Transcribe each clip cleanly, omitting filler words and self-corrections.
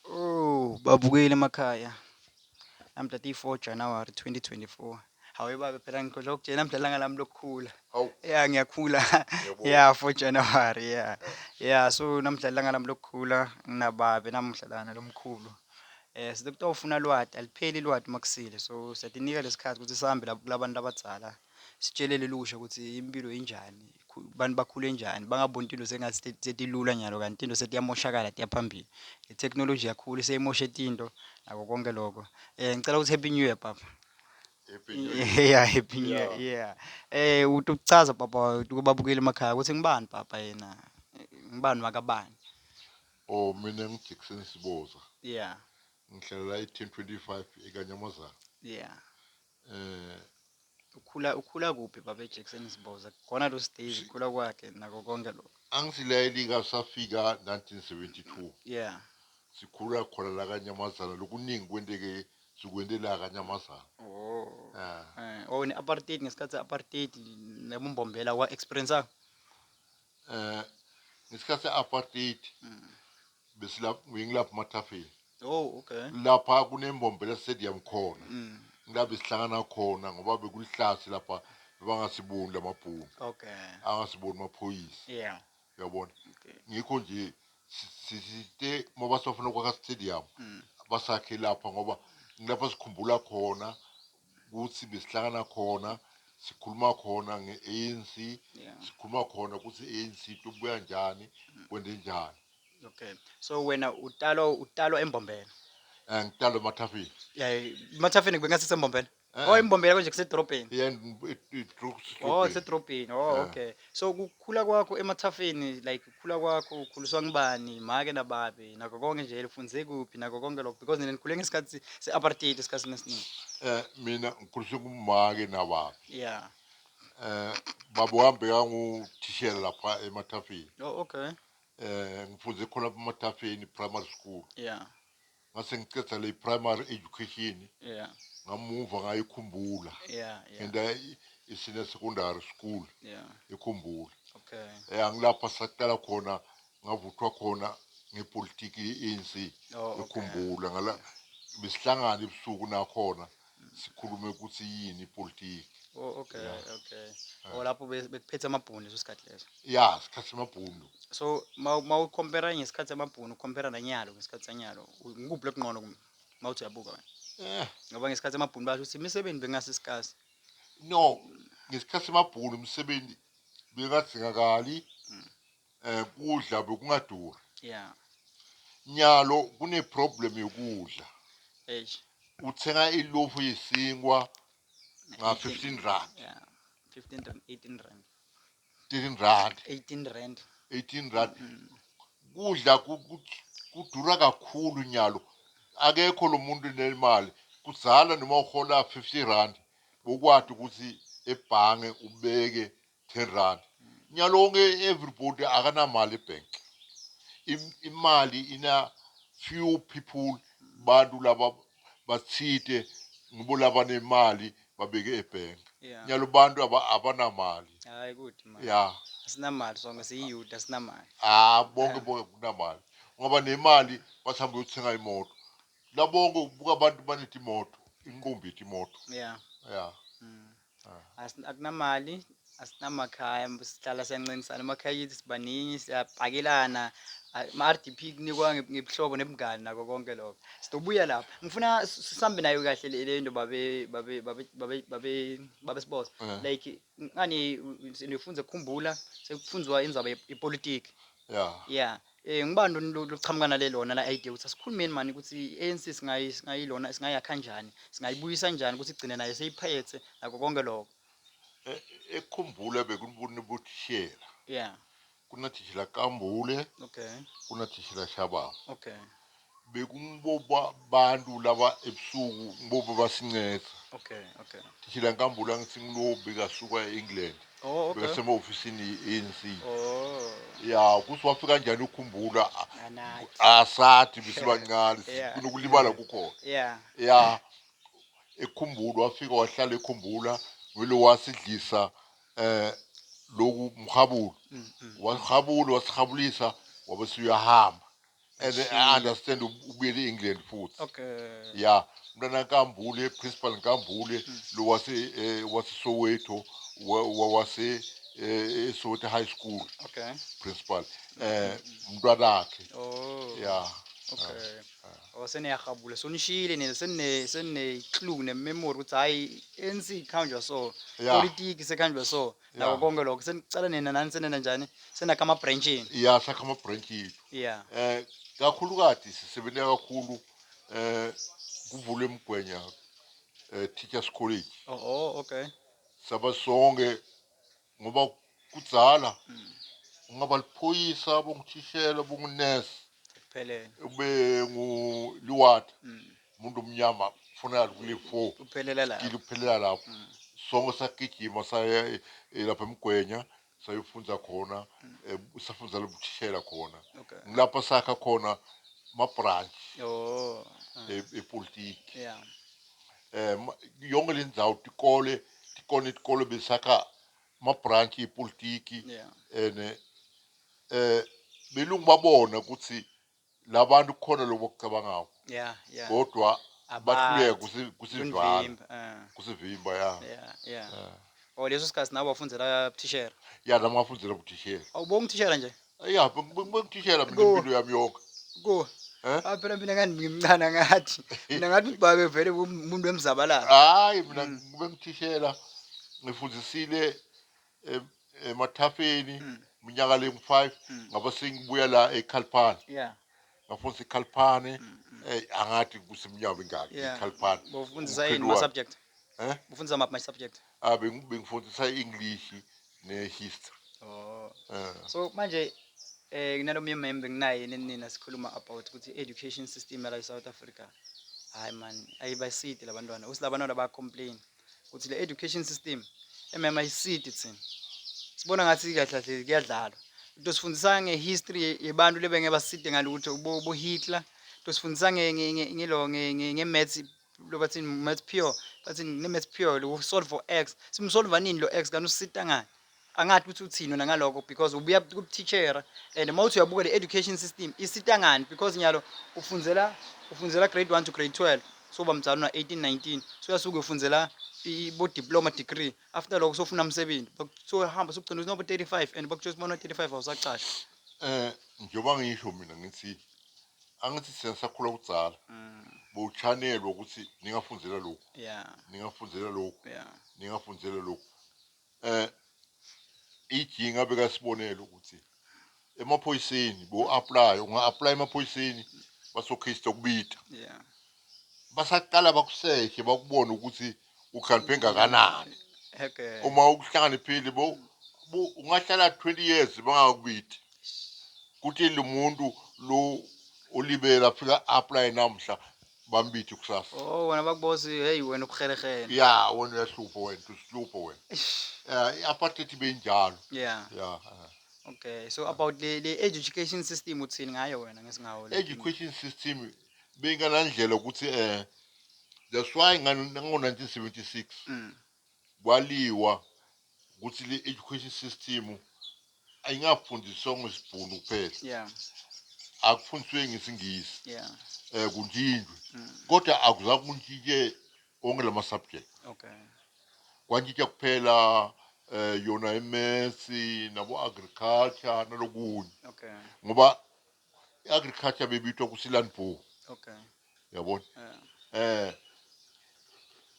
Oh, babukeli emakhaya. Namhla 4 January 2024. However, phela ngikhohlwa ukutshela namhla ilanga lami lokukhula. Hawu, Yeah, ngiyakhula. ngiyabona. Yeah, 4 January, yeah. Yeah, so namhla ilanga lami lokukhula nginababe namuhla lana lomkhulu. Sithi kuthiwa ufuna lwati, alipheli lwati makusile. So siyadinika lesikhathi ukuthi sihambe lapho kulabantu abadala. Sitshelele lusha ukuthi impilo injani, abantu bakhule njani, bangaboni into sengathi setilula nyalo kanti into setiyamoshakala tiyaphambili. I-technology yakhula iseyimosha izinto nako konke lokho. Ngicela ukuthi happy new year papa. Happy New Yeah, happy new year. Yeah. Yeah. Ukuchaza papa kubabukeli emakhaya ukuthi ngibani papa yena. Ngibani makabani. Oh, mina ngiJackson Siboza. Yeah. Ngihlala la e-1025 eKanyamazana. Yeah. Eh, Ukhula kuphi baba Jackson Siboza? Khona lo stage ukhula kwakhe nako konke lokho. angisilayeli kasafika 1972. Yeah. Sikhula khona la Kanyamazana. Lokuningi kwenteke sikwende la Kanyamazana. Oh. Ah. Ni apartheid ngesikhathi apartheid nebumbombela wa experience akho. Ngesikhathi apartheid ngilapha Matafeni. Oh, okay. Lapha kunembombela stadium khona. Mm. Ngabe sihlangana khona ngoba bekulihlasi lapha bangasiboni lamabhunu. Okay. Angasiboni amaphoyisa. Yeah. Uyabona? Okay. Ngikho nje sisite ngoba sofuna kwaka stadium basakhe lapha ngoba ngilapha sikhumbula khona ukuthi besihlangana khona sikhuluma khona nge-ANC Yeah. sikhuluma khona ukuthi i-ANC tubuya njani kwende njani. Okay. So wena utalo embombela. Ngitalo Matafeni. Yeah, Mathafeni bengathi sembombela. Oh, embombela konje kusedrobheni. Yeah, Oh, kusedrobheni. Oh, okay. So kukhula kwakho emathafeni like kukhula kwakho ukhuliswa ngibani, make nababe, nako konke nje lifunze kuphi nako konke lokho because nina nikhule ngesikhathi se-apartheid esikhathini esiningi. Mina ngikhuliswe kumake nababa. Yeah. Baba wami bekangutishela lapha eMatafeni. Oh, okay. Ngifunze khona eMatafeni primary school. Yeah. Ngase ngiceda le primary education Yeah. ngamuva ngayikhumbula. Yeah, yeah. Ngenda isine secondary school Yeah. ekhumbula. Okay. Angilapha saqala khona ngavuthwa khona ngepolitiki ye-ANC Oh, okay. ekhumbula ngala besihlangana ebusuku nakhona sikhulume ukuthi yini ipolitiki. Oh, okay, Yeah. okay. Oh, lapho bekuphethe amabhunu leso sikhathi leso. Yeah, sikhathi semabhunu. So mawucompare ngesikhathi samabhunu ucompare nanyalo ngesikhathi sanyalo ngikuphi lokungqono mawuthi uyabuka wena ngoba ngesikhathi samabhunu basho ukuthi imisebenzi bengasisikazi. No, ngesikhathi semabhunu umsebenzi bekadingakali kudla bekungaduri. Yeah. Nyalo kune problem yokudla. Eish. Uthenga ilofu yesinkwa nga 15 rand. Yeah. 15 rand, 18 rand. 13 rand. 18 rand. 18 rand. Kudla kudura kakhulu nyalo. Akekho lo muntu nemali. Kuzala noma uhola 50 rand. Ukwathi ukuthi ebhange ubeke 10 rand. Nyalo ke everybody akanamali ebank. Imali ina few people bantu laba bathide ngibo laba nemali babeke ebank. Nyalo bantu abanamali. Hayi kuthi manje. Yeah. Asinamali sonke siyiyouth asinamali. Bonke kunamali. Ngoba nemali basihamba uyothenga imoto. La bonke ubuka abantu banethi imoto, inqumbi ithi imoto. Yeah. Yeah. Akunamali, asinamakhaya, sihlala siyancintisana emakhaya yithi sibaningi siyabhakelana. Ma-RDP kunikwa ngebuhlobo nebungani nako konke lokho. Sizobuya lapha. Ngifuna sihambe nayo kahle le nto babe Siboza. Like ngani nifunze ukukhumbula sekufunzwa indzaba yepolitiki. Yeah. Yeah. Ngibani lochamuka nalelona la idea ukuthi asikhulumeni mani ukuthi ANC singayilona singayakha kanjani, singayibuyisa kanjani ukuthi igcine nayo seyiphethe nako konke lokho. Ekhumbula bekunibona bothishela. Yeah. Kunathishela Kambule. Okay. Kunathishela Shababa. Okay. Bekungiboba bantu laba ebusuku ngiboba basinceda. Okay, okay. Thishela Kambule ngitsingilo bekasuka eEngland. Oh, okay. Bekasema ofisini ANC. Oh. Yeah, kuswafika kanjani ukukhumbula Anathi. asathi bisibancane kunokulibala kukhona. Yeah. Yeah. Ekhumbula wafika wahlala ekhumbula ngilo wasidlisa loku mhabulu. Wahabulu wasihabulisa wabe siyahamba. and I understand ubuyele England futhi. Okay. Yeah, mntwana Nkambule, principal Nkambule lo wase Soweto wase Soweto High School Okay. principal mntwana wakhe. Oh. Yeah. Okay. Seniyagabula so nishile nina sene clue nememory ukuthi hayi ANC ikhanjwa so Yeah. politics sekhanjwa so nako Yeah. konke lokho senicala nina nani senena njani senakha ama branchini. Yeah, sakha ama branch yethu. Yeah. Kakhulukazi sisebenza kakhulu kuvulwe Mgwenya Teachers College. Oh, okay. Saba sonke ngoba kudzala ungaba liphoyisa bongithishela bongunesi Kuphelele. ube nguliwata umuntu omnyama kufanele kule 4 Kuphelela la. skili kuphelela lapho sonke sagijima saya lapha eMgwenya sayofunza khona safunza lobuthishela khona Okay. ngilapha sakha khona ma branch Oh. epolitiki Yeah. yonke le ndzawo tikole besakha ma branch epolitiki Yeah. ene belungu babona ukuthi labantu khona lokucabanga Yeah. kodwa bahluleka kusivimba kusivimba ya Yeah. Oh leso sikhathi nawe wafundzela buthishela. ya nami ngafundzela ubuthishela Awubonga uthishela nje? ya bengithishela mina impilo yami yonke Ko. Phela mina ngani ngimncane ngathi. Mina ngathi ubaba vele umuntu wemzabalala. hayi mina bengithishela ngifundisile emathafeni minyaka lengu-5 ngaba sengibuya la eKhalphani Yeah. ngafundisa eKhalphani angathi kusemnyama ingaki eKhalphani Bofundisa yini ma subject? Bofundisa ma subject? bengifundisa English ne-history. Oh. So manje nginalo member nginaye nina sikhuluma about ukuthi education system la eSouth Africa. Hayi man, ayibasidi labantwana. Usilabantwana ba complain ukuthi le education system ayisidi thina. Sibona ngathi kahle kahle kuyadlalwa. Into sifundisa ngehistory yebantu lebenge baside ngalutho bo Hitler. Into sifundisa nge-maths lo bathi maths pure bathi ne-maths pure lo solve for x simsolve nini lo x kanti usita ngani angathi ukuthi uthini wena ngaloko because ubuya ku teacher and mawuthi uyabuka le education system isita ngani because nyalo ufundzela grade 1 to grade 12 so bamdzala na 18 19 so uyasuka ufundzela bo diploma degree after lokho sofuna umsebenzi so hamba sokugcina unobo 35 and bakutshela ubona 35 awusaqasha njengoba ngisho mina ngithi angithi siyasakhula kudzala bowuchanelwa ukuthi ningafundzela lokhu ningafundzela lokhu ningafundzela lokhu ijinga bekasibonela ukuthi emaphoyiseni bo-apply unga-apply emaphoyiseni basokhista kubita basaqala bakuseshe bakubona ukuthi ukhaliphe ngakanani uma ukuhlakaniphile ungahlala 20 years bangakubiti kuthi lo muntu lo olibela afika apply namhla bambithi kusasa wena bakubosi hey wena ubuherehele ya wena uyahlupha wena usihlupha wena i-apartheid benjalo okay so about the education system uthini ngayo wena ngesingawo education system benganandlela ukuthi that's why ngo-1976 kwaliwa ukuthi le education system ayingafundiswa ngesibhunu kuphela akufundiswe ngesingisi kunjinjwe kodwa akuzakuntshintshwe onke lama subject kwantshintshwa kuphela yona i-maths nabo agriculture nalokunye ngoba i-agriculture bebitwa kusilandbo yabona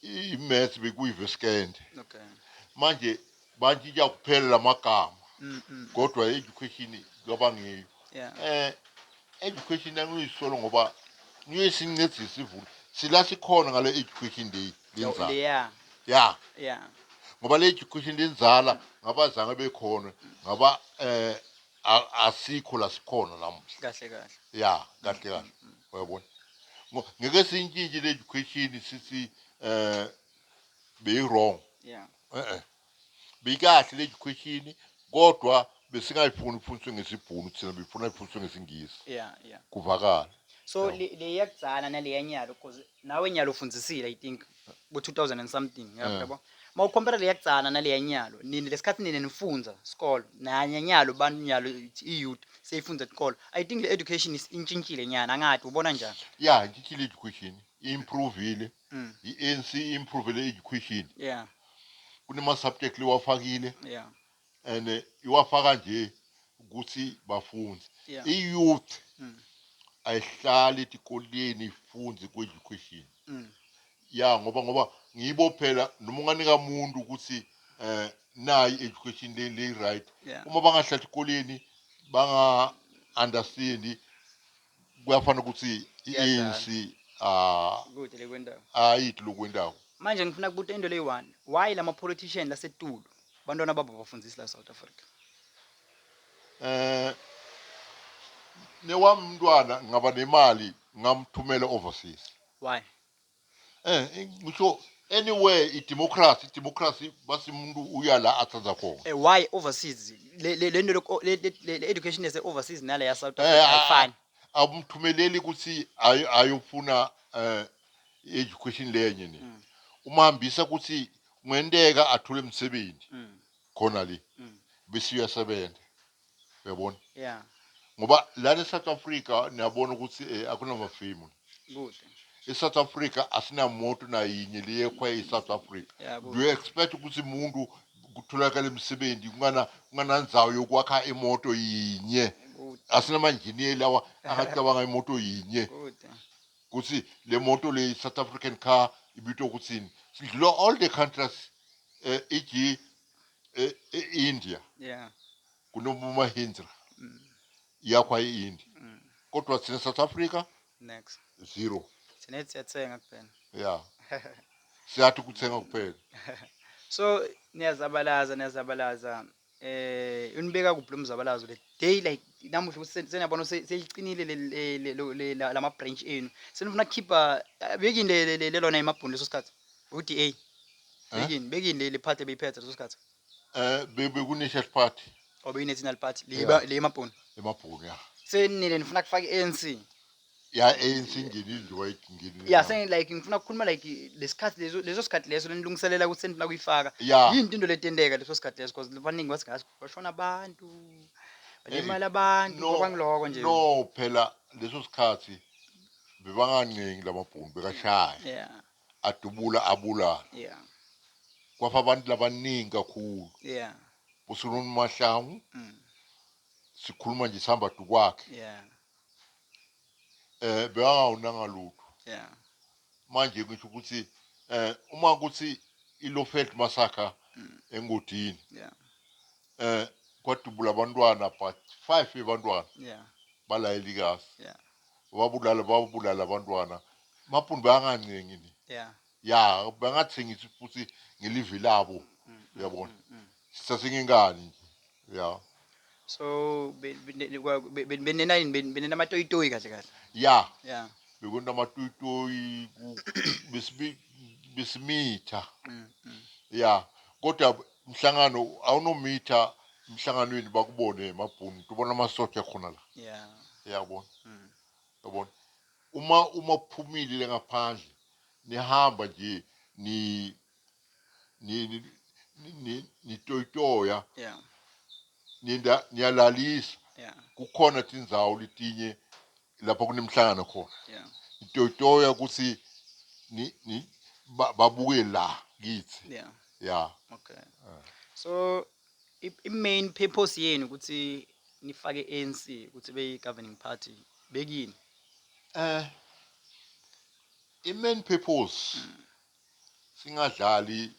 i-maths bekuyi-Veskende manje bantshintshwa kuphela lamagama kodwa education kabangiyo education angiyisolo ngoba ngiyesincedisa ivule sila sikhona ngale education day lenzala ngoba le education lenzala ngabazange bekhona ngaba asikho la sikhona namuhla kahle kahle uyabona ngeke sintshintshile le education sithi be wrong bikahle le education kodwa besingayifuni ifundiswe ngesibhunu thina befuna ifundiswe ngesingisi kuvakala so le yakudzala nale yanyalo because nawe nyalo ufundzisile I think bo 2000 and something yabo mawukompara le yakudzala nale yanyalo nini lesikhathi nini nifunza isikolo nanyanyalo bantu nyalo i-youth siyayifunda esikole. I think le education is intshintshile nyana angathi ubona njani? Yeah, intshintshile education improvile. Mm. I-ANC improvile education. Yeah. Kunema subject liwafakile Yeah. and iwafaka nje ukuthi bafunze. Yeah. I-youth Mm. ayihlali etikoleni ifunze ku-education. Mm. Ya ngoba ngibo phela noma unganika umuntu ukuthi nayi education le right. Yeah. Uma bangahlala etikoleni banga understand kuyafana ukuthi Iyadlala. i-ANC Good lekwendawo. ayithi lokwendawo. Manje ngifuna kubuta into leyi-1. Why lama politician lasetulu bantwana babo bafundisi la South Africa? Newami umntwana ngaba nemali ngamthumela overseas. Why? Ngisho anywhere i-democracy basi umuntu uya la athanza khona. Why overseas? Le education yase overseas nale ya South Africa ayifani. Abumthumeleli ukuthi ayofuna education lenye ni. Umahambisa ukuthi kungenteka athole umsebenzi khona le bese uyasebenza. Uyabona? Yeah. Ngoba la eSouth Africa niyabona ukuthi akunamafemu. Good. eSouth Africa asinamoto nayinye liye kwa eSouth Africa. Yeah, good. Do you expect ukuthi umuntu kutholakala imisebenzi kungananzawo yokwakha imoto yinye? Asinamanjiniyela lawa angacabanga imoto yinye. Good. Kuthi le moto le South African car ibitwa ukuthini? Sidlula all the countries e.g. India. Yeah. Kunomuma Hindra. Yakwa eIndia. Kodwa thina South Africa Next. zero. Sinethi siyathenga kuphela. Yeah. Siyathi ukuthenga kuphela. So niyazabalaza unibeka kuphi lo mzabalazo le day like namuhla seniyabona selicinile le lama branch enu senifuna khipha bekini le lona emabhunu leso sikhathi uDA bekini le party beyiphethe leso sikhathi Bekunational party obe national party le emabhunu ya senile nifuna kufaka ANC ya ANC ngini ngini yeah saying like ngifuna ukukhuluma like lesikhathi leso sikhathi leso lenilungiselela ukuthi senifuna kuyifaka yini into letendeka leso sikhathi leso because abaningi basingazi bashona abantu balimala abantu kwabangiloko nje no phela leso sikhathi bebangancengi lamabhunu bekashaya yeah adubula abulala yeah kwafa abantu labaningi kakhulu yeah usununu mahlangu sikhuluma nje sihamba dukwakhe yeah bekangawunanga lutho yeah manje ngisho ukuthi uma kuthi iLofeld massacre engodini yeah kwadubula abantwana but 5 yabantwana yeah balayelikazi yeah babulala abantwana maphundi bayangancengi ni yeah ya bangathengisa futhi ngelivi labo uyabona sisasengingani ya so benena amatoyitoyi kahle kahle ya yeah bekona amatoyitoyi besimitha ya kodwa mhlangano awunomitha emhlanganweni bakubone emabhunu tubona amasotsha khona la yeah yabona yabona uma phumile ngaphandle nihamba nje ni toyitoya yeah niyalalisa yeah kukhona tindzawo letinye lapha kunemhlangano khona yeah itoyitoya ukuthi ni babuke la kithi yeah yeah okay so i-main purpose yenu ukuthi nifake ANC ukuthi be governing party bekini i-main purpose singadlali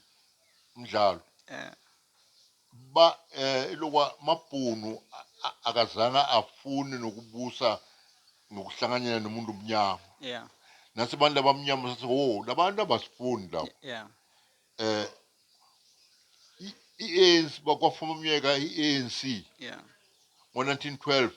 umdlalo lokwa mabhunu akazanga afune nokubusa nokuhlanganyela nomuntu omnyama yeah nasi abantu abamnyama sathi labantu abasifuni lapho yeah i-ANC bakwafuma umnyaka i-ANC yeah ngo-1912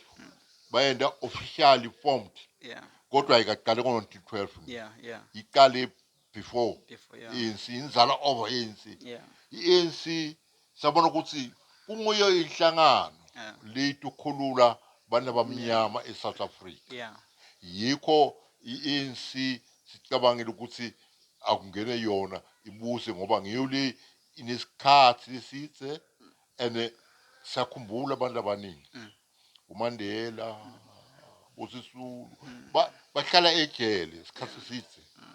bayenda officially formed yeah kodwa ayikaqali ngo-1912 yeah yeah iqale before yeah i-ANC inzala over i-ANC yeah i-ANC sabona ukuthi kunguyo inhlangano lethu khulula abantu abamnyama eSouth Africa yeah yikho i-ANC sicabangela ukuthi akungene yona ibuse ngoba ngiyo le inesikhathi lesithe ene sakhumbula abantu abaningi uMandela, Mm. uSisulu Mm. bahlala ejele Yeah. isikhathi eside. Mm.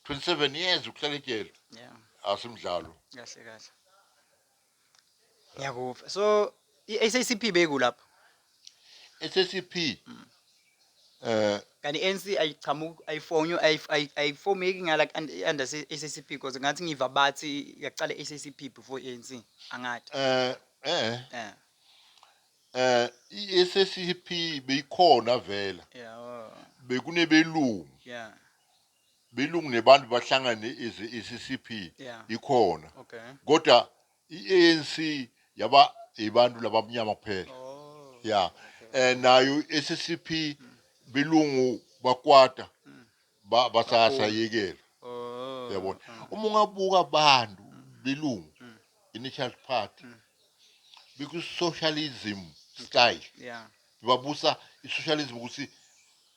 27 years ukuhlala ejele Yeah. asimdlalo. Kahle kahle. Ngiyakuva. So i-SACP beyikulapho. SSCP Mm. eh Kanti i-ANC ayichamuki ayifonyo ayifomeki like under SACP because ngathi ngiva bathi yaqala i-SACP before i-ANC angathi. eh eh Yeah. iSSCP beyikhona vela Yeah. Oh. bekunebelungu Yeah. belungu nebantu bahlangane iSSCP Yeah. ikhona Okay. kodwa iANC yaba ibantu labamnyama kuphela Oh. ya Okay. Okay. nayo iSSCP Mm. belungu bakwata Mm. Baphuma. basasayekela Oh. yabona uma ungabuka abantu Mm. belungu Mm. initial party Mm. because socialism Okay. style Yeah. babusa isocialism ukuthi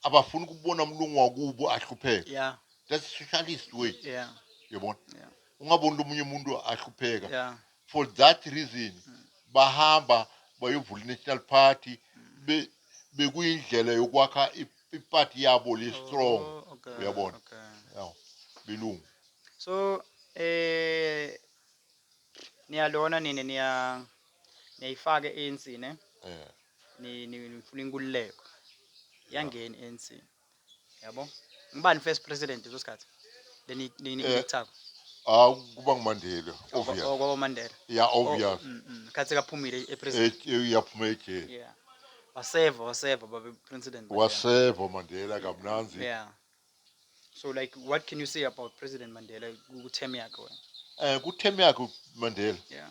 abafuni ukubona umlungu wakubo ahlupheka Yeah. that's socialist way Yeah. yabona Yeah. ungaboni omunye umuntu ahlupheka Yeah. for that reason Mm. bahamba bayovula national party Mm. bekuyindlela yokwakha iparty yabo le strong Oh. Okay. uyabona Okay. yawo belungu So niyalona nini niyayifaka i-ANC ne eh nifuna inkululeko ya yangena i-ANC yabo ngibani first president leso sikhathi eh nithako kuba nguMandela obvious okwaba Mandela ya obvious khathi kaphumile e-president yaphuma ejele yeah waseva babe president Mandela waseva Mandela kamnanzi yeah so like what can you say about President Mandela ku-term yakhe wena kutheme yakhe Mandela yeah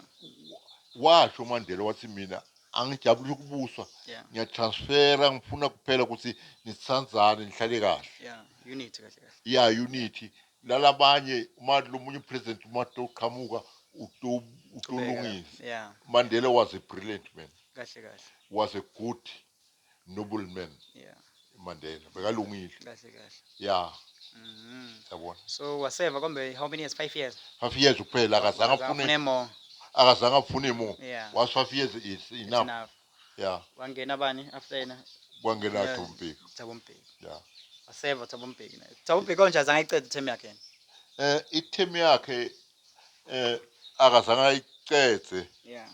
washo uMandela wathi mina angijabuli ukubuswa yeah ngiyatransfera ngifuna kuphela ukuthi nisithandzane nihlale kahle yeah unity kahle kahle ya unity lalabanye uma lomunye president uma toqhamuka Qhubeka utolungisa yeah Mandela was a brilliant man kahle kahle was a good noble man yeah Mandela bekalungile kahle kahle ya mhm yabona so waseva kombe how many years 5 years 5 years kuphela akazange more akazange afune more yeah was 5 years is it's enough enough ya wangena bani after yena kwangena Thabo Thabo Mbeki ya waseva Thabo Mbeki naye Thabo Mbeki konje azange ayicede term yakhe yena ithemu yakhe akazange ayicede yeah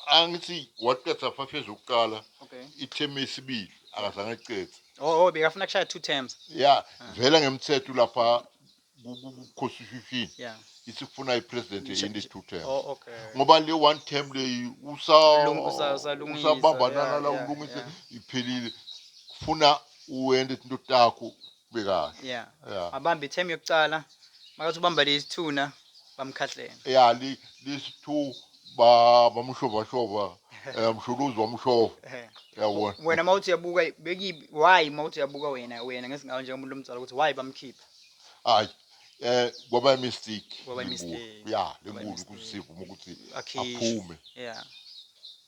angithi waqeda 5 years ukuqala okay ithemu yesibili yeah akazange ayicede oh bekafuna kushaya 2 terms ya ah vela ngemthetho lapha ku-constitution yeah isifuna ipresident in 2 terms oh okay ngoba le one term leyi usalungisa usabambana yeah nala yeah ulungise yeah iphelile funa uwende into takho bekahle yeah ya abamba ithemu yokucala makathi ubamba lesithuna bamkhahlele ya lesi-2 bamshova mshuluzi wamshova yabona wena mawuthi uyabuka bekibi why mawuthi uyabuka wena ngesingawo njengomuntu omtsala ukuthi why bamkhipha hayi kwaba mistake kwaba lenkulu mistake ya kwaba lenkulu mistake kusivuma ukuthi akhishi aphume yeah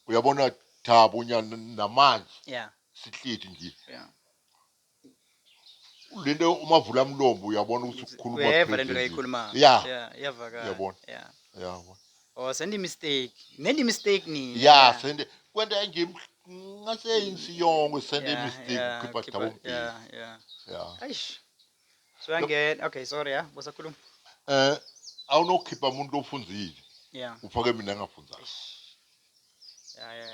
uyabona Thabo namanje yeah sihleli nje yeah lento umavula mlombo uyabona ukuthi kukhuluma uyeva lento president leyikhuluma ya yeah iyavakala uyabona yeah yabona oh sendi mistake nendi mistake nina ya yeah sende kwenta nje ngase yonke sende yeah mistake yeah ukhipha keep Thabo Mbeki yeah yeah ya aish so angena okay sorry yeah bosakhuluma awunokhipha umuntu ofunzile yeah ufake mina engafunzanga aish yeah yeah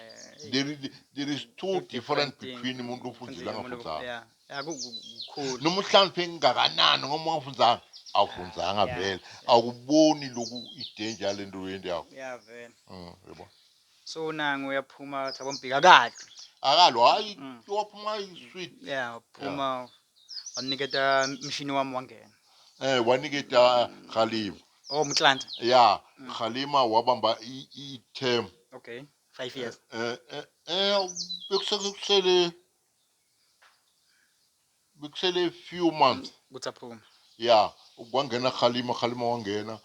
yeah there is two two different different thing between umuntu ofunzile angafunzanga yeah yeah kukhulu noma uhlamphe engakanani ngoma ungafunzanga awufunzanga yeah vele yeah awuboni loku idanger lento yento yakho yeah vele yebo so nangu uyaphuma Thabo Mbeki akade akalo hayi waphuma sweet yeah ya uphuma waniketa mshini wami wangena waniketa Khalima oh mklanza ya Khalima wabamba i-term okay 5 years bekusele few months kuthi aphuma ya kwangena Khalima wangena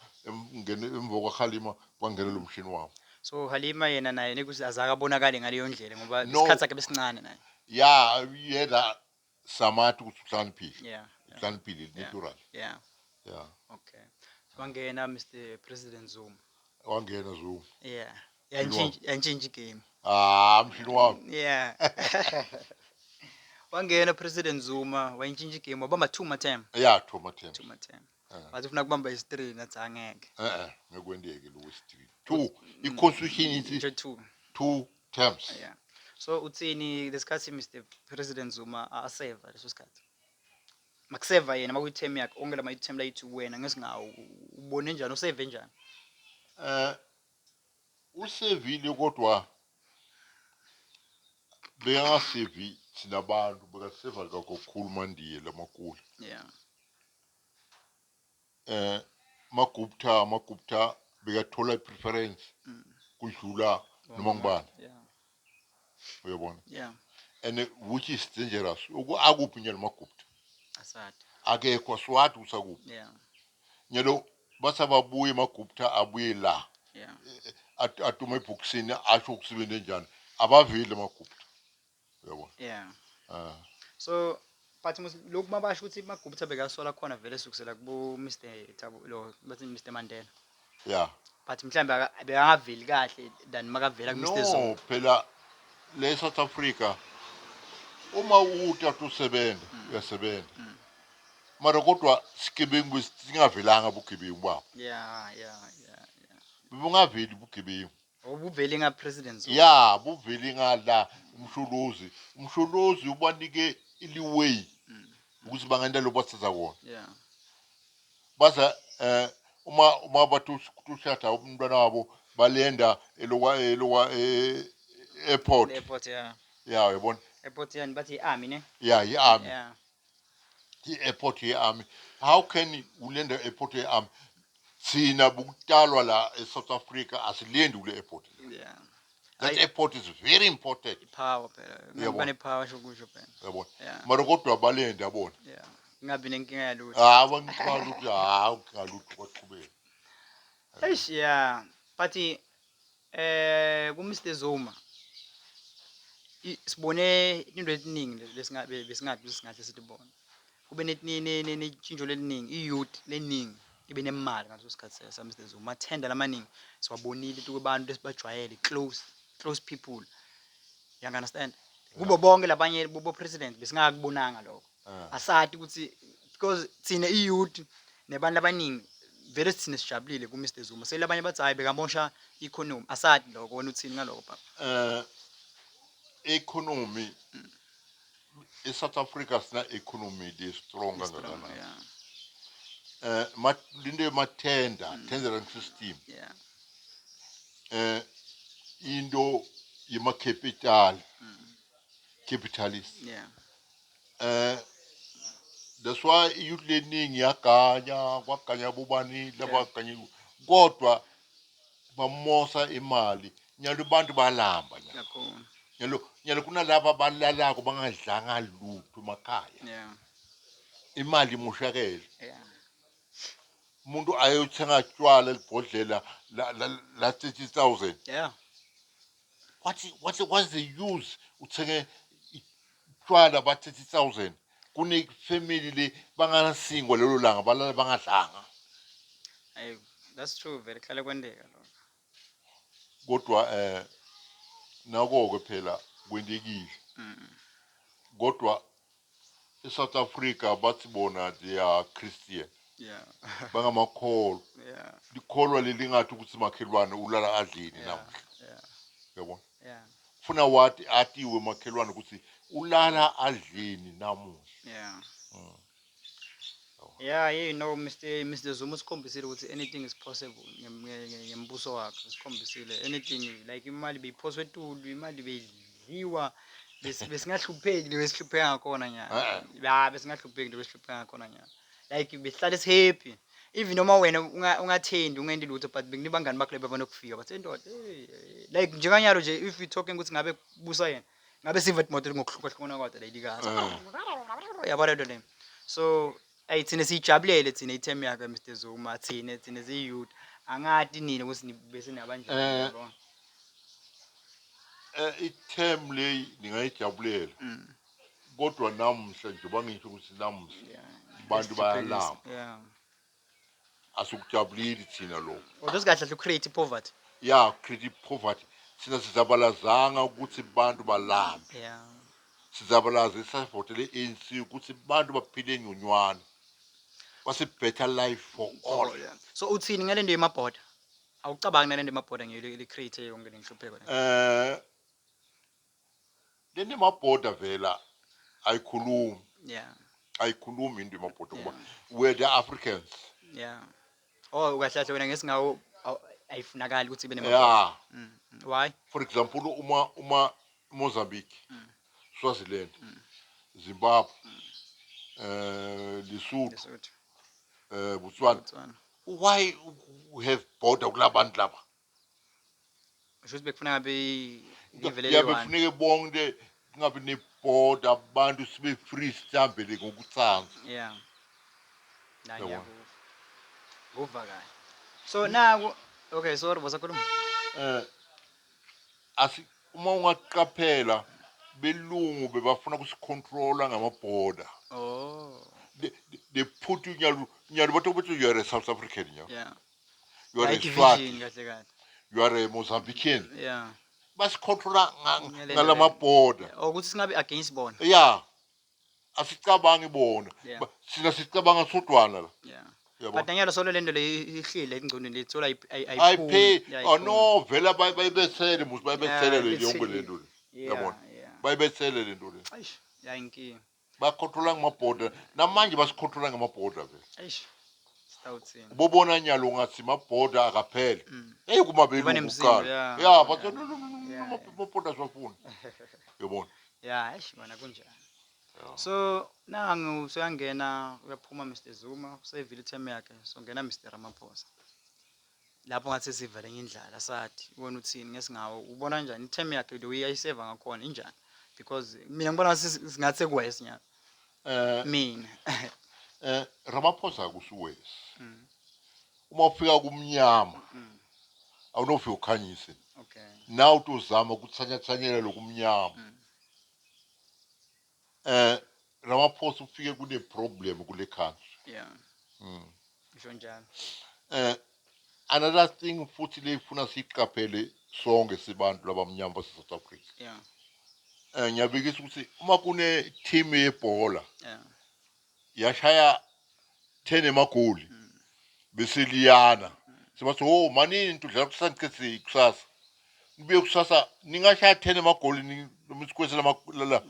emva kwaKhalima kwangena lo mshini wabo so Halima yena naye nekuthi azakabonakali ngaleyo ndlela ngoba no isikhathi sakhe besincane naye ya yena samati ukuthi uhlaniphile yeah uhlaniphile yeah natural yeah ya okay wangena Mr President Zuma wangena Zuma yeah mshini wabo yantshintshi game mshini wami. Yeah. Wangena President Zuma wayintshintsha igame wabamba 2 ma-term. Yeah, Thomas 2 Thames. ma-term. Wathi ufuna kubamba isi-3 nathi angeke. Ngekwendeke lo wesithathu. 2 Mm, i-constitution ithi nje 2. 2 terms. Yeah. So uthini lesikhathi Mr President Zuma aseva leso sikhathi? Makuseva yena makuyithemi yakhe onke lama ithemi layithi wena ngesingawo ubone njani useve njani? Usevile kodwa bengasevi thina abantu bekaseva kakhulu mandiye lamakulu. Yeah. Magupta bekathola preference kudlula noma ngubani. Yeah. Uyabona? Yeah. And which is dangerous. Akuphi nyalo Magupta. Asade. Akekho swati usakuphi. Yeah. Nyalo basababuye Magupta abuye la. Yeah. Atuma ibhokisini asho ukusebenza njani. Abavile Magupta. Uyabona? Yeah. So but lokhu mabasho ukuthi Magupta bekasola khona vele sukusela kubo Mr Thabo lo bathi Mr Mandela. yeah. But mhlambe bekangaveli kahle than makavela ku Mr Zuma. No, phela le South Africa uma uthi atusebenza uyasebenza. Mara kodwa sigebengu singavelanga bugebengu babo. Yeah. Bungaveli bugebengu. Obuveli nga President Zuma. Yeah, buveli ngala umsholozi ubanike iliway ukuthi bangenda lo basiza kona. Yeah. Basa uma batushata umntwana wabo balenda elokwa airport. Airport yeah. Yeah, uyabona. Airport yani bathi army ne? Yeah, i-army. Yeah. I-airport ye-army. How can ulenda airport ye-army? Sina bukutalwa la eSouth Africa asilendi kule airport. Yeah. That airport is very important. Power phela. Ngibane power shokusho phela. Yabona. Yeah. Mara kodwa balenda yabona. Yeah. Ngabe nenkinga yalutho. Abangicala ukuthi ngalutho kwaqhubeka. Eish yeah. But ku Mr Zuma sibone into eziningi besingathi sitibona. Kube netshintsho leliningi i-youth leningi ibe nemali ngaso sikhathi sa Mr Zuma mathenda lamaningi siwabonile ukuthi kubantu lesibajwayele close people. You understand? Kubo bonke labanye bo president besingakubonanga lokho. Asathi ukuthi because thina i-youth nebantu abaningi vele sithina sijabulile ku Mr Zuma. Selabanye bathi hayi bekamosha economy. Asathi lokho wena uthini ngalokho papa? Economy eSouth Africa sina economy le strong Strong, kangakanani. yeah. Linde tendering system. Yeah. Into yema capitalist. Yeah. That's why youth learning wakanya bubani labakanya kodwa bamosa imali nyalo bantu balamba nyalo kunalaba balalako bangadlanga lutho emakhaya. Yeah. Imali moshakele. Yeah. Umuntu ayothenga tshwala libhodlela la 30,000. Yeah. What's the use uthenge tshwala ba 30,000 kune family le bangasingwa lelo langa balala bangadlanga. Hey, that's true vele kuhlale kwendeka lokho. Kodwa nako ke phela kwendekile. Kodwa eSouth Africa bathi bona they are Christian. Yeah. Bangamakholo. Yeah. Likholwa lelingathi ukuthi makhelwane ulala adlini namhla. Yeah. Yabona? Yeah. Funa wathi atiwe makhelwane ukuthi ulala adlini namuhla. Yeah. Yeah, you know Mr Zuma sikhombisile ukuthi anything is possible ngembuso wakhe sikhombisile anything like imali beyiphoswe etulu imali beyidliwa besingahlupheki besihlupheka ngakhona nyana. Ya besingahlupheki besihlupheka ngakhona nyana. Like besihlale sihappy even noma wena ungathendi ungendi lutho but bekunibangani bakho lebabona ukufika bathi ndoda like njenganyalo nje if we talking ukuthi ngabe kubusa yena ngabe siva imoto ngokuhlukahlukana kwade layikazi yabona nto le. So ayithine sijabulele thina itheme yakhe Mr Zuma thina ziyouth angati nini ukuthi bese nabanjani yabona. Ithemu le ningayijabulela kodwa namhla nje bangisho ukuthi namhla abantu bayalamba. Yeah. Asukujabulile thina lokho. Those guys that create poverty. Yeah, create poverty. sina sizabalazanga ukuthi bantu balambe Yeah. sizabalaza isavotele ANC ukuthi bantu baphile ngconywana wase better life for all. Yeah. So uthini ngale nto yemabhoda? Awucabangi nale nto yemabhoda ngeke create yonke le nhlupheko le. Leni mabhoda vela ayikhulumi Yeah. ayikhulumi into yemabhoda ngoba Yeah. we're the Africans. Yeah. Oh, kahle kahle wena ngesingawo ayifunakali ukuthi ibe nemabhoda. Yeah. Why? For example, Mozambique, Swaziland, Zimbabwe, Lesotho, Lesotho. Botswana. Why we have border kulabantu laba? Usho ukuthi bekufuna ngabe livele Yeah, leyi-one. befuneke bonke kungabi neborder abantu sibe free sihambele ngokutsanza. Yeah. La Yabona. nguva kahle. So naku okay, sorry bosakhuluma. Uma ungaqaphela belungu bebafuna kusicontrola ngamaborder. Oh. They put you nyalu bato bato you are a South African nyalu. Yeah. You are a division Swati. kahle kahle. You are a Mozambican. Yeah. Basicontrola ngalamaborder. Ukuthi singabe against bona. Yeah. Asicabangi bona. Yeah. Sina sicabanga sodwana la. Yeah. Yabo. But nyalo solo lento le ihlile engcondweni lethola I pay. Oh no, vela bayibesele musi bayibesele le yonke lento le. Yabo. Yeah. Bayibesele lento le. Eish, ya inkinga. Bacontrola ngamaborder. Namanje basicontrola ngamaborder vela. Eish. Stawuthini. Ubobona nyalo ngathi maborder akaphele. Hey kuma belungu kuqala. Yeah, but no maborder swafuna. Yabona. Yeah, eish bona kunjani. So nangu usuyangena uyaphuma Mr Zuma usevile itheme yakhe so ngena Mr Ramaphosa. Lapho ngathi sivele ngendlala sathi ubona uthini ngesingawo ubona kanjani itheme yakhe le uyayiseva ngakhona injani because mina ngibona singathe kwesi nya. Mina. Ramaphosa kusuwesi. Uma ufika kumnyama awunofika ukhanyise. Okay. Now tuzama ukuthanya-thanyela lokumnyama. Ramaphosa ufike kune problem kule country. Yeah. Ngisho njalo. Another thing futhi lefuna siqaphele sonke sibantu labamnyama base South Africa. Yeah. Ngiyabikisa ukuthi uma kune team yebhola yashaya 10 emagoli bese liyana sibathi oh manini tudla kusanqisi kusasa nibuye kusasa ningashaya 10 emagoli nomisikwese la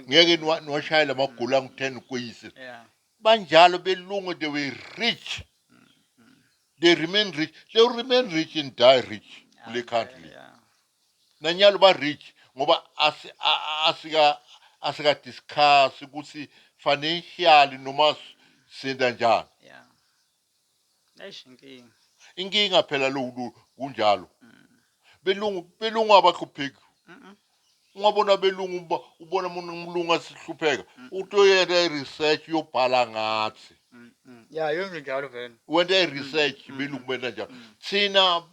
ngeke niwashayela amagoli angu10 kweyise. Yeah. Banjalo belungu they were rich. They remain rich. They will remain rich and die rich kule country. Yeah. Nanyalo ba rich ngoba asika discuss ukuthi financially noma senda njani. Yeah. Eish inkinga. Inkinga phela lo kunjalo. Belungu abaqhupheki. Ungabona belungu ubona umuntu umlungu asihlupheka utoyela research yobhala ngathi. Yeah, yonke njalo vele. Wena research belungu bena njalo. Thina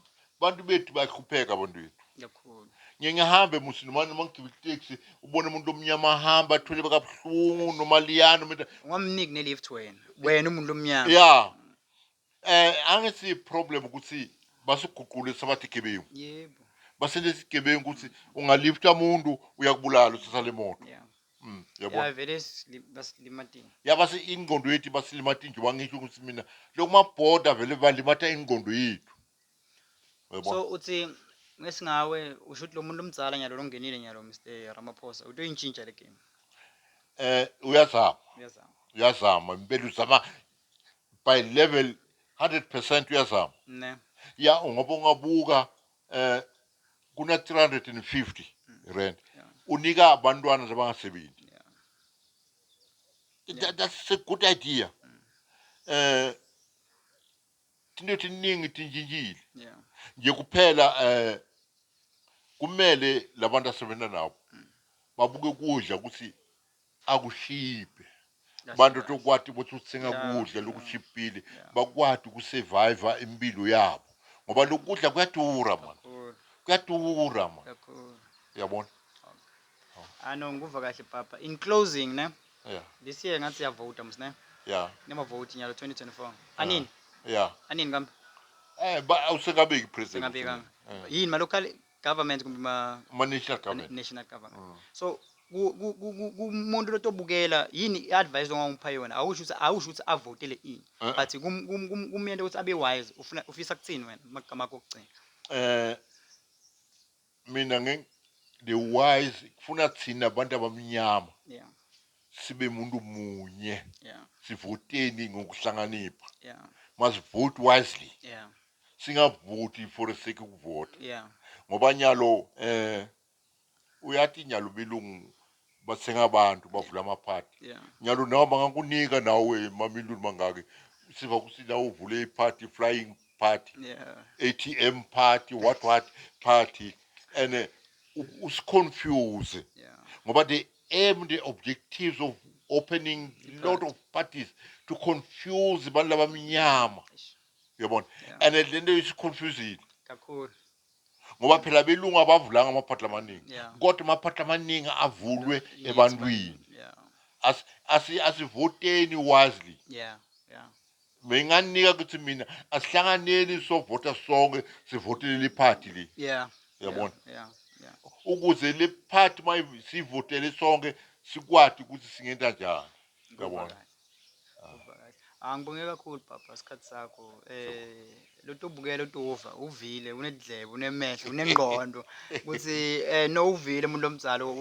bantu bethu baqhupheka abantu bethu. Kakhulu. Ngihambe musinimani mangigibela taxi ubona umuntu omnyama ahamba athwele bakabhlungu noma liyana umuntu Ungamniki nelift wena umuntu omnyama. yeah angithi problem ukuthi basiguqule sabathi gebengu. Yebo. Basenze gebengu ukuthi ungalifta umuntu uyakubulala usasale moto. Yeah. Yabona. Yeah, vele basilimatini. Yabase ingqondo yethu basilimata nje wangisho ukuthi mina lokumabhoda vele balimata ingqondo yethu. So uthi ngesingawe usho ukuthi lo muntu omdzala nyalo longenile nyalo Mr Ramaphosa utoyintshintsha le game. Uyazama impela uzama by level 100% uyazama. Ne. Ya ungabuka kuna 350 rand unika abantwana abangasebenzi. That's a good idea. Tinto tiningi tinjinjile. Yeah. Nje kuphela kumele labantu asebenza nabo babuke kudla ukuthi akushiphe. Bantu tokwati ukuthi uthenga kudla lokushipile bakwati ukusurvive impilo yabo ngoba lokudla kuyadura man. Kuyadura man. Kakhulu. Yabona? Ano nguva kahle papa. In closing ne? Yeah. This year ngathi siyavota msne? Yeah. Nema vote nyalo 2024. Anini? Yeah. Anini kambe? Ba awusengabeki president. Sengabeka. Yini malokali government kumbe ama-national government. national government. So kumuntu lotobukela yini i-advice ongangipha yona awusho ukuthi avotele ini but kumyente ukuthi abe wise ufisa kuthini wena magama kokugcina. Mina the wise kufuna thina abantu abamnyama Yeah. sibe umuntu munye, Yeah. sivoteni ngokuhlakanipha, Yeah. must vote wisely. Yeah. Singavoti for the sake ukuvota. Yeah. Ngoba nyalo uyathi nyalo belungu bathenga abantu bavula amaphathi. Yeah. Nyalo nawe bangakunika nawe mamiliyoni mangaki siva kusina uvule iphathi, flying party, Yeah. ATM party, what party, and confuse. Yeah. Ngoba the aim, the objectives of opening a lot of parties to confuse abantu labamnyama. Yabona? And le nto isiconfusile. Kakhulu. Ngoba phela belungu abavulanga amaphathi amaningi. Yeah. Kodwa amaphathi amaningi avulwe ebantwini. Yeah. Asivoteni wisely. Yeah. Yeah. Menganika kuthi mina asihlanganeni sovota sonke sivotele le party le. Yeah. Yabona? Yeah. Yeah. Ukuze le party sivotele sonke sikwati ukuthi singenta njani. Yabona? Ngibonge kakhulu papa isikhathi sakho lotobukela lotova uvile unedlebe unemehlo unengqondo ukuthi no uvile umuntu omzalo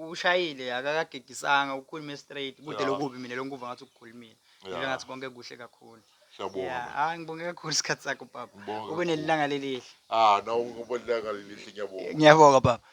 ushayile akakagegisanga ukhuluma straight kude lokubi mina lonkuva ngathi ukukhulumile ngibe ngathi konke kuhle kakhulu. Yeah, ngibonge kakhulu isikhathi sakho papa ube nelanga lelihle. Nawe ngibonga lelihle ngiyabonga. Ngiyabonga papa.